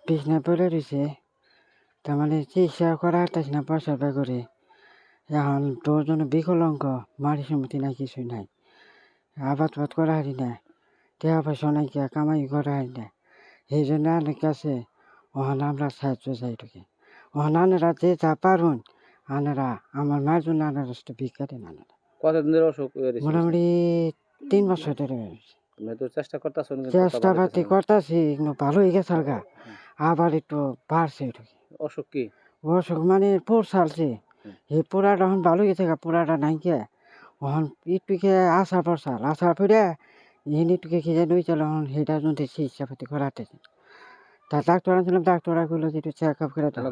বিছনায় পড়ে রয়েছে, তার মানে চিকিৎসা করা হাঁটতেছে না পয়সার ব্যয় করে। এখন তোর জন্য বিকলাঙ্গ, মারি সম্মতি নাই, কিছুই নাই। আবাদ করা হারি না, টাকা পয়সা নাই, কামাই করা হারি না। এই জন্য অনেক কাছে ওখানে আমরা সাহায্য চাই ঢুকে। ওখানে আনারা যে যা পারুন, আনারা আমার মায়ের জন্য আনারা ভিক্ষা দেন। আনারা কতদিন ধরে অসুখ হয়েছে? মোটামুটি 3 বছর ধরে হয়েছে। তুমি তো চেষ্টা করতেছো, চেষ্টা পাতি করতেছি, কিন্তু ভালো হয়ে গেছে হালকা, আবার একটু বাড়ছে ঢুকে। অসুখ কি? অসুখ মানে পোর চালছে, এই পোড়াটা এখন ভালো হয়ে গেছে, পোড়াটা নাই কে ওখান একটুকে আসার পর চাল আসার পরে এনে একটুকে খেয়ে নই চলে, এখন সেটা যদি চিকিৎসা পাতি করাতেছে। তা ডাক্তার আনছিলাম, ডাক্তাররা করলো যে একটু চেক আপ করে দাও।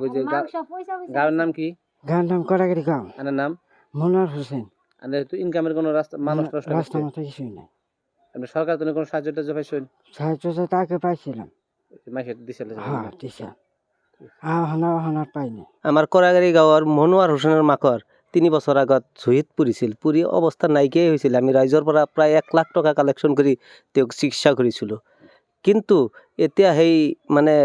গাঁয়ের নাম কি? গান নাম করাগিরি গাঁও, আনার নাম মনোয়ার হোসেন। তো ইনকামের কোনো রাস্তা রাস্তা মতো কিছুই নাই। আপনি সরকার থেকে কোনো সাহায্য টাহায্য পাইছেন? সাহায্য তাকে পাইছিলাম, মাসে দিছিল? হ্যাঁ দিছে, আর পাইনি। আমার করাগারি গাঁৱৰ মনোয়ার হোসেনের মাকৰ 3 বছৰ আগত ঝুঁইত পৰিছিল। পুৰি অৱস্থা নাইকিয়াই হৈছিল। আমি ৰাইজৰ পৰা প্ৰায় 1 লাখ টকা কালেকশ্যন কৰি তেওঁক চিকিৎসা কৰিছিলোঁ। কিন্তু এতিয়া সেই মানে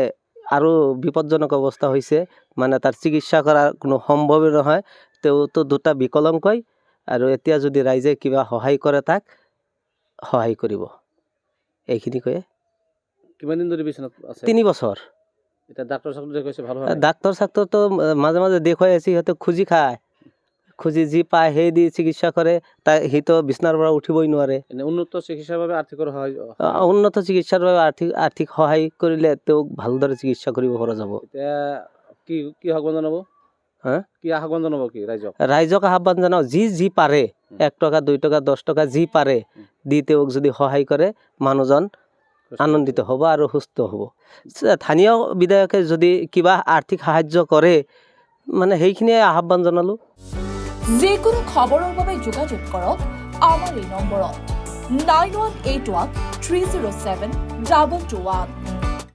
আৰু বিপদজনক অৱস্থা হৈছে, মানে তাৰ চিকিৎসা কৰাৰ কোনো সম্ভৱেই নহয়। তেওঁতো 2টা বিকলাংগই, আৰু এতিয়া যদি ৰাইজে কিবা সহায় কৰে তাক সহায় কৰিব। এইখিনি কয়ে। কিমান দিন ধরে বিছানাত আছে? 3 বছৰ। এটা ডাক্তার সাহেব কইছে ভালো হয়? ডাক্তার সাক্তর তো মাঝে মাঝে দেখুৱাই আছি, সিহঁতে খুজি খায়, খুজি যি পায় সেই দি চিকিৎসা কৰে। তাই সি তো বিছনাৰ পৰা উঠিবই নোৱাৰে। উন্নত চিকিৎসাৰ বাবে আৰ্থিক সহায়, উন্নত চিকিৎসাৰ বাবে আৰ্থিক সহায় কৰিলে তেওঁক ভালদৰে চিকিৎসা কৰিব পৰা যাব। এতিয়া কি আহ্বান জনাব? কি আহ্বান জনাব কি ৰাইজক? ৰাইজক আহ্বান জনাও, যি পাৰে 1 টকা 2 টকা 10 টকা যি পাৰে দি তেওঁক যদি সহায় কৰে, মানুহজন আনন্দিত হ'ব আৰু সুস্থ হ'ব। স্থানীয় বিধায়কে যদি কিবা আৰ্থিক সাহায্য কৰে, মানে সেইখিনিয়ে আহ্বান জনালো। যিকোনো খবৰৰ বাবে যোগাযোগ কৰক আমাৰ এই নম্বৰত 9181 307 2221।